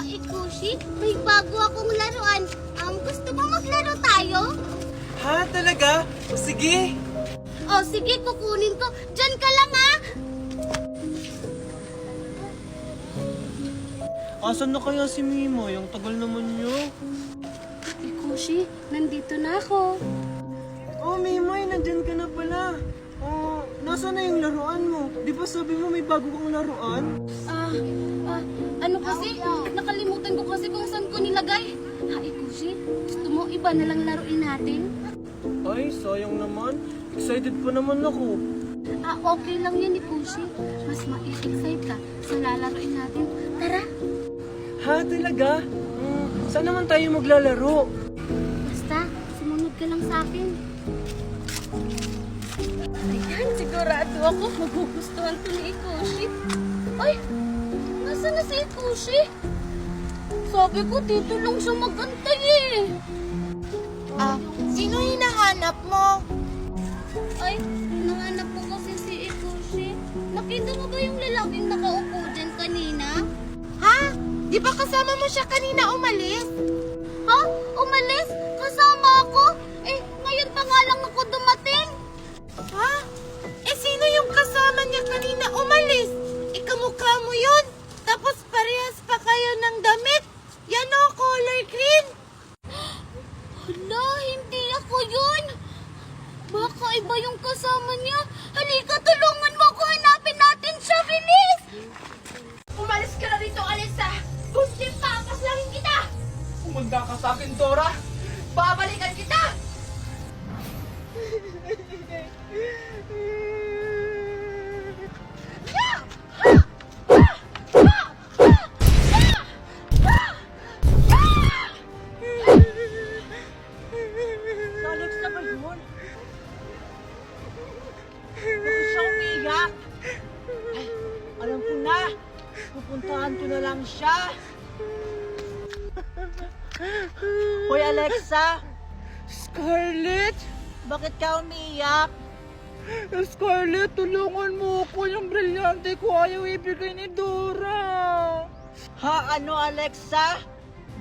Ikushi, may bago akong laruan. Gusto mo maglaro tayo? Ha? Talaga? O sige. Sige, kukunin ko. Diyan ka lang, ha? Asan na kaya si Mimo? Yung tagal naman niyo. Ikushi, nandito na ako. Oh, Mimoy, nandyan ka na pala. Nasaan na yung laruan mo? Di ba sabi mo may bago kang laruan? Ano kasi? Nakalimutan ko kasi kung saan ko nilagay. Ikushi, gusto mo iba na lang laruin natin? Ay, sayang naman. Excited pa naman ako. Okay lang yan, Ikushi. Mas ma-excite ka sa lalaruin natin. Tara! Ha? Talaga? Saan naman tayo maglalaro? Basta, sumunod ka lang sa akin. Ayan, sigurado ako. Magugustuhan to ni Ikushi. Ay! Nasaan na si Ikushi? Sabi ko, dito lang siya magantay eh. Sino hinahanap mo? Ay, nanganap ko kasi si Ikushi. Nakita mo ba yung lalaking nakaupo dyan kanina? Ha? Di ba kasama mo siya kanina umalis? Ha? Umalis? Kasama ako? Ngayon pa nga lang ako dumating. Ha? Sino yung kasama niya kanina umalis? Ikamukha mo yun? Tapos parehas pa kayo ng damit? Yan o, color green. Hala, hindi ako yun. Baka iba yung kasama niya. Halika, tulungan mo ako. Hanapin natin siya, bilis! Umalis ka na rito, Alisa. Gusto papaslangin kita. Umanda ka sa akin, Dora. Babalikan kita. Alex na ba yun? Bakit siya umiiyak? Ay, alam ko na. Pupuntahan ko na lang siya. Hoy, Alexa! Scarlett? Bakit ka umiiyak? Scarlett, tulungan mo ako. Yung brilyante ko ayaw ibigay ni Dora. Ha? Ano, Alexa?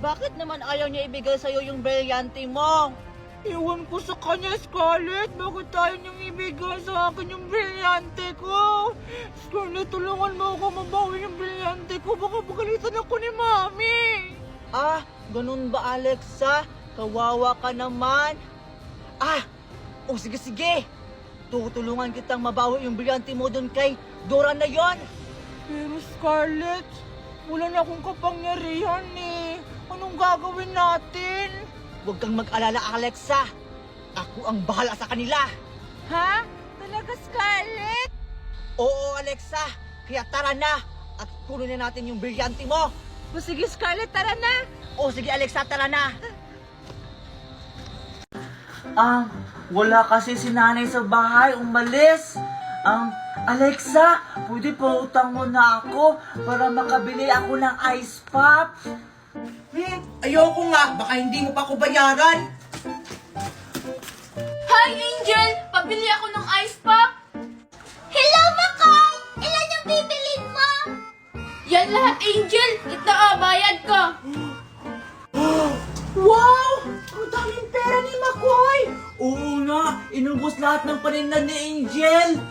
Bakit naman ayaw niya ibigay sa'yo yung brilyante mo? Iwan ko sa kanya, Scarlett. Bakit tayo niyang ibigay sa akin yung brilyante ko? Scarlett, tulungan mo ako mabawi yung brilyante ko. Baka pagalitan ako ni Mami. Ganun ba, Alexa? Kawawa ka naman. Sige. Tutulungan kitang mabawi yung brilyante mo dun kay Dora na yon. Pero Scarlett, wala na akong kapangyarihan eh. Anong gagawin natin? Huwag kang mag-alala, Alexa. Ako ang bahala sa kanila. Ha? Talaga, Scarlett? Oo, Alexa. Kaya tara na at kunin na natin yung brilyante mo. Sige, Scarlett, tara na. Sige, Alexa, tara na. Wala kasi si nanay sa bahay. Umalis. Alexa, pwede pa utang mo na ako para makabili ako ng ice pop? Ayoko nga, baka hindi mo pa ako bayaran. Hi, Angel! Pabili ako ng ice pop. Hello, Makoy! Ilan yung bibilin mo? Yan lahat, Angel. Ito, bayad ko. Wow! Ang daming pera ni Makoy! Oo nga, inubos lahat ng paninda ni Angel.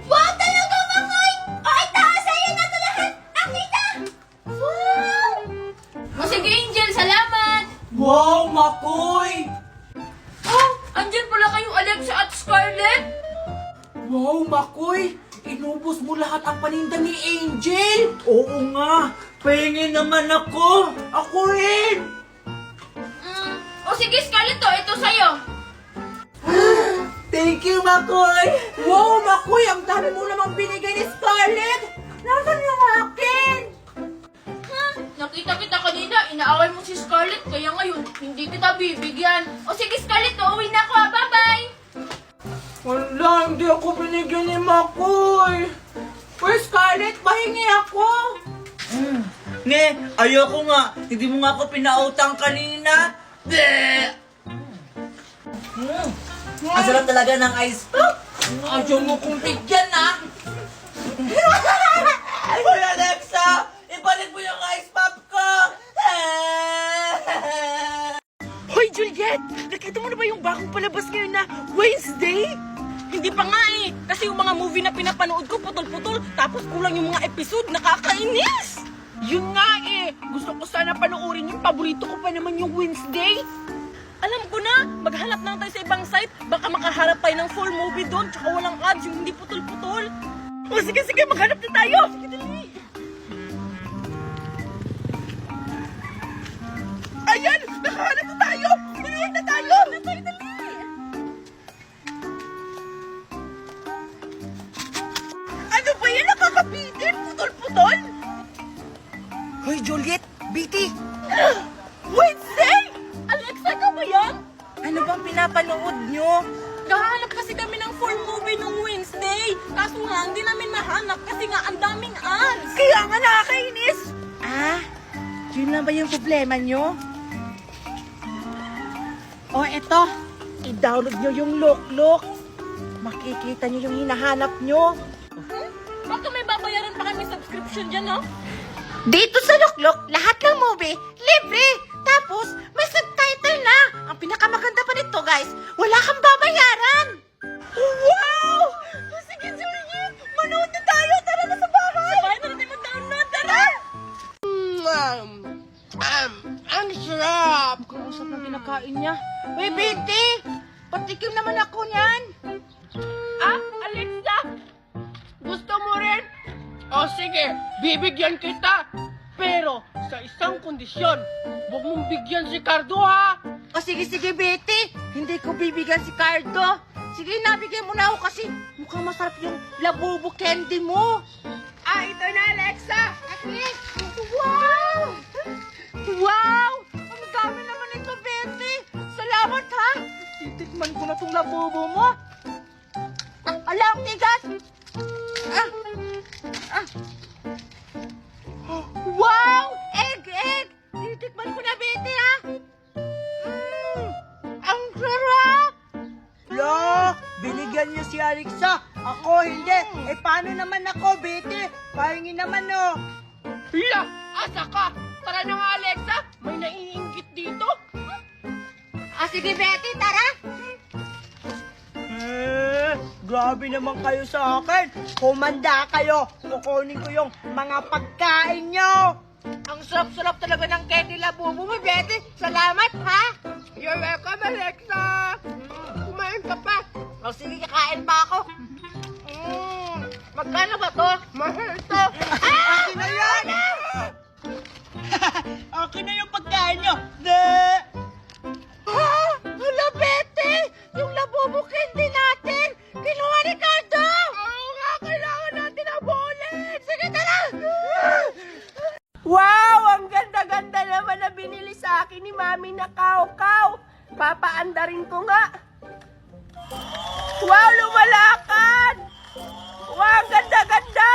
Wow, talaga, Makoy! Taas! Sa'yo na ito lahat! Akita! Wow! Sige, Angel. Salamat. Wow, Makoy! Andyan pala kayong Alexa at Scarlett. Wow, Makoy! Inubos mo lahat ang paninda ni Angel! Oo nga, pahingin naman ako. Ako rin! Sige, Scarlett, ito sa'yo. Thank you, Makoy! Wow, Makoy! Ang dami mo namang binigay ni Scarlett! Nasaan yung akin? Nakita kita kanina, inaaway mo si Scarlett, kaya ngayon, hindi kita bibigyan. Sige, Scarlett, uuwi na ako, bye-bye! Wala, hindi ako binigyan ni Makoy! Uy, Scarlett, pahingi ako! Ayoko nga. Hindi mo nga ako pinautang kanina. Ang sarap talaga ng ice pop. Ayaw mo kong bigyan, ha? Hoy, Alexa! Ibalik mo yung ice pop Scarlett! Nakita mo na ba yung bagong palabas ngayon na Wednesday? Hindi pa nga eh. Kasi yung mga movie na pinapanood ko, putol-putol. Tapos kulang yung mga episode, nakakainis. Yun nga eh! Gusto ko sana panoorin yung paborito ko pa naman yung Wednesday. Alam ko na, maghanap lang tayo sa ibang site. Baka makaharap tayo ng full movie doon, tsaka walang ads, yung hindi putol-putol. O sige, maghanap na tayo! Sige, dali! Ayan! Nakahanap na tayo! Manood na tayo! Dali! Ano ba yan? Nakakabitin! Putol-putol! Hoy, Juliet! Biti! Wednesday! Alexa, ka ba yan? Ano bang pinapanood nyo? Kahanap kasi kami ng full movie nung Wednesday. Kaso nga, hindi namin mahanap kasi nga ang daming ads. Kaya nga nakakainis! Ah, yun lang ba yung problema nyo? O eto, i-download nyo yung Look. Makikita nyo yung hinahanap nyo. Baka may babayaran pa kami subscription dyan, no? Dito sa Luklok, lahat ng movie, libre! Tapos, may subtitle na! Ang pinakamaganda pa nito, guys, wala kang babayaran! Wow! Sige, Juliet! Manood na tayo! Tara na sa bahay! Sabay na natin mag-download, tara! Ang sarap! Ang usap ng kinakain niya. Uy, Binti! Patikim naman ako niyan! Ah, Alexa! Gusto mo rin? O sige, bibigyan kita. Pero sa isang kondisyon, huwag mong bigyan si Cardo ha. O sige, Betty. Hindi ko bibigyan si Cardo. Sige, nabigyan mo na ako kasi mukhang masarap yung labubo candy mo. Ah, ito na Alexa. Wow! Wow! Ang dami naman ito, Betty. Salamat ha. Titikman ko na tong labubo mo. Alam, tigas. Wow! Egg! Titikman ko na, Betty, ha? Ang sarap! Lo, binigyan niyo si Alexa. Ako, hindi. Eh, paano naman ako, Betty? Pahingin naman, no? Hala, asa ka? Tara na nga Alexa, may naiinggit dito. Sige, Betty, tara! Grabe naman kayo sa akin. Kumanda kayo. Kukunin ko yung mga pagkain nyo. Ang sarap-sarap talaga ng candy labubo mo, Betty. Salamat, ha? You're welcome Alexa. Kumain ka pa. O sige, kakain pa ako. Magkano ba to? Mahal to. Akin na yan! Akin na yung pagkain nyo. Hala, Betty! Yung labubo candy natin! Kinuha ni Cardo! Oo nga, kailangan natin abulin. Sige, tara! Wow, ang ganda-ganda naman na binili sa akin ni Mami na kaukaw. Papaandarin ko nga. Wow, lumalakad! Wow, ang ganda-ganda!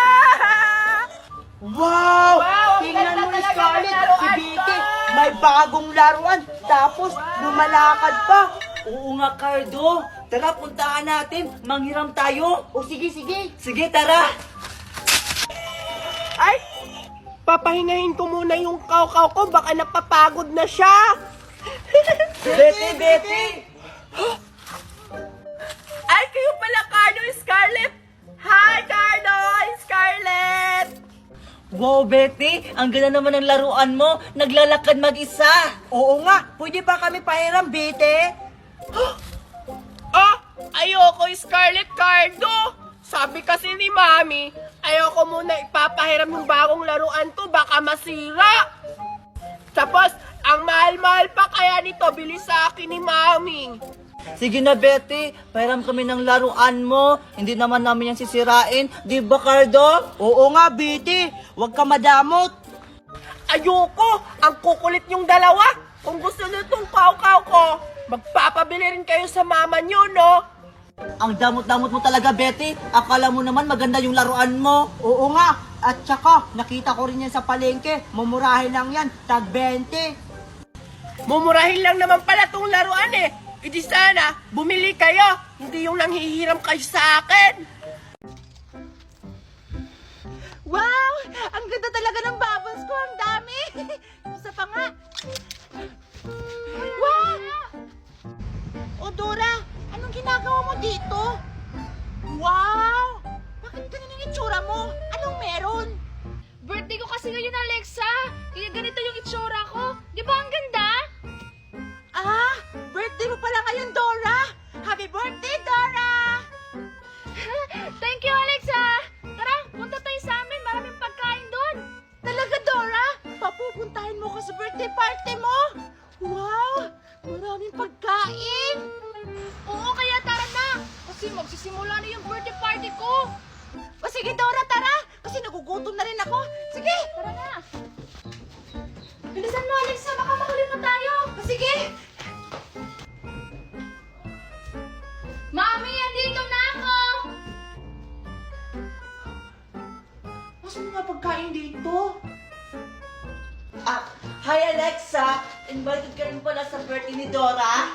Wow! Wow, ang Tingnan ganda mo ni talaga Scarlett, ng laruan si Vicky. to. May bagong laruan. Tapos, lumalakad pa. Oo nga, Cardo. Tara, puntahan natin. Manghiram tayo. O sige. Sige, tara. Ay, papahingahin ko muna yung kaukaw ko. Baka napapagod na siya. Betty! Ay, kayo pala, Cardo Scarlett. Hi, Cardo Scarlett. Wow, Betty! Ang ganda naman ng laruan mo. Naglalakad mag-isa. Oo nga. Pwede ba kami pahiram, Betty? Oh, ayoko Scarlett Cardo. Sabi kasi ni Mami, ayoko muna ipapahiram yung bagong laruan to. Baka masira. Tapos, ang mahal-mahal pa kaya nito, bili sa akin ni Mami. Sige na, Betty. Pahiram kami ng laruan mo. Hindi naman namin yan sisirain. Di ba, Cardo? Oo nga, Betty. Huwag ka madamot. Ayoko! Ang kukulit yung dalawa! Kung gusto nyo itong kaukaw ko, magpapabili rin kayo sa mama nyo, no? Ang damot-damot mo talaga, Betty. Akala mo naman maganda yung laruan mo. Oo nga. At saka, nakita ko rin yan sa palengke. Mumurahin lang yan. Tag 20. Mumurahin lang naman pala itong laruan eh. Hindi sana, bumili kayo. Hindi yung nanghihiram kayo sa akin. Wow! Ang ganda talaga ng bubbles ko. Ang dami. Isa pa nga. Wow! daming pagkain. Oo, kaya tara na. Kasi magsisimula na yung birthday party ko. O sige, Dora, tara. Kasi nagugutom na rin ako. Sige. Tara na. Bilisan mo, Alexa. Baka makulit na tayo. O sige. Mami, andito na ako. Masa mga pagkain dito? Hi Alexa! Invited ka rin pala sa birthday ni Dora?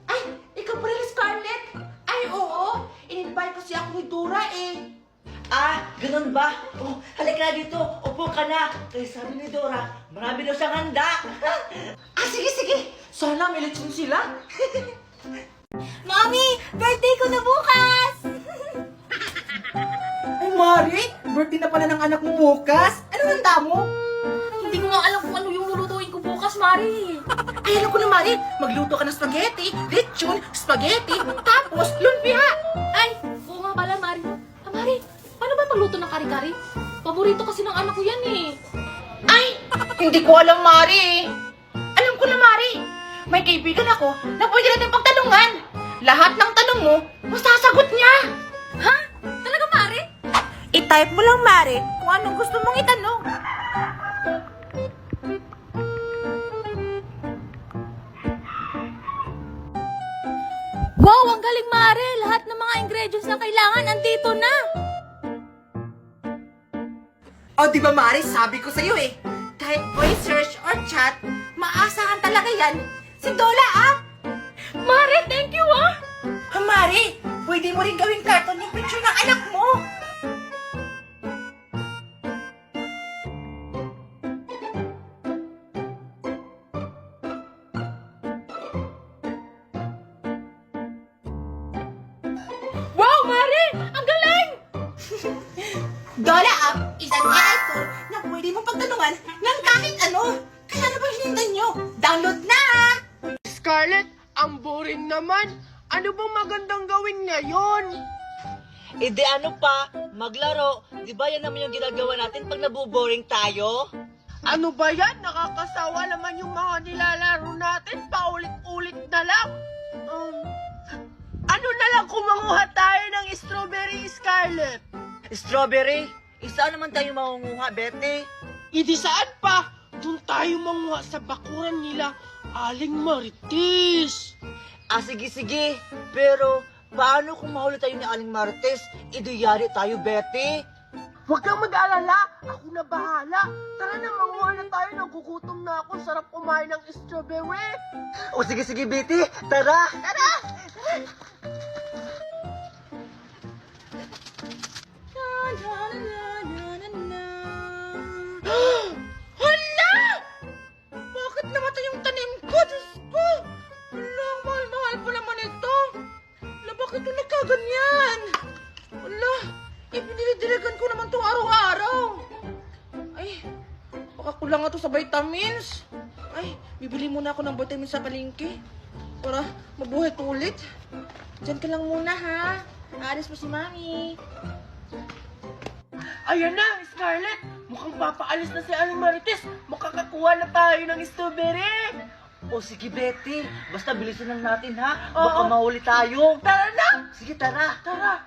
Ay, ikaw pa rin, Scarlett. Ay, oo. In-invite kasi ako ni Dora eh. Ganun ba? Oh, halika na dito, upo ka na. Kasi sabi ni Dora, marami daw siyang handa. Sige, sige. Sana may lechon sila. Mami, birthday ko na bukas. Ay Mari, birthday na pala ng anak mo bukas. Ano handa mo? Hindi ko nga alam kung ano yung lulutuin ko bukas, Mari. Ay, alam ko na, Mari. Magluto ka ng spaghetti, lechon, spaghetti, tapos lumpia. Ay, oo nga pala, Mari. Mari, paano ba magluto ng kari-kari? Paborito kasi ng anak ko yan eh. Ay, hindi ko alam, Mari. Alam ko na, Mari. May kaibigan ako na pwede natin pagtanungan. Lahat ng tanong mo, masasagot niya. Ha? Talaga, Mari? I-type mo lang, Mari, kung anong gusto mong itanong. Wow, ang galing, Mari. Lahat ng mga ingredients na kailangan andito na. O, di ba, Mari, sabi ko sa'yo eh. Kahit voice search or chat, maasahan talaga yan. Si Dola, Mari, thank you, ah. Mari, pwede mo rin gawing cartoon yung picture ng anak mo. Wow, Mari! Ang galing! Dola App is an AI tool na pwede mong pagtanungan ng kahit ano. Kaya ano ba hinintay nyo? Download na! Scarlett, ang boring naman. Ano bang magandang gawin ngayon? Ano pa, maglaro. Di ba yan naman yung ginagawa natin pag nabuboring tayo? Ano ba yan? Nakakasawa naman yung mga nilalaro natin. Paulit-ulit na lang. Ano na lang kung manguha tayo ng strawberry, Scarlett? Strawberry? Isa naman tayo mangunguha, Betty. Idi saan pa? Doon tayo manguha sa bakuran nila, Aling Marites. Sige. Pero, paano kung mahuli tayo ni Aling Marites? Iduyari tayo, Betty. Huwag kang mag-alala. Ako na bahala. Tara na, manguha na tayo. Nagugutom na ako. Sarap kumain ng strawberry. Sige, Betty. Tara! Hala! Bakit namatay yung tanim ko? Diyos ko! Hala, mahal-mahal pa naman ito. Hala, bakit ito nagkaganyan? Hala, ipinilidiligan ko naman itong araw-araw. Ay, baka kulang nga ito sa vitamins. Ay, bibili muna ako ng vitamins sa palengke para mabuhay ulit. Diyan ka lang muna, ha? Aalis mo si Mami. Ayan na, Scarlett. Mukhang papaalis na si Aling Marites. Makakakuha na tayo ng strawberry. Sige, Betty. Basta bilisan lang natin, ha? Oo. Baka mahuli tayo. Tara na! Sige, tara. Tara!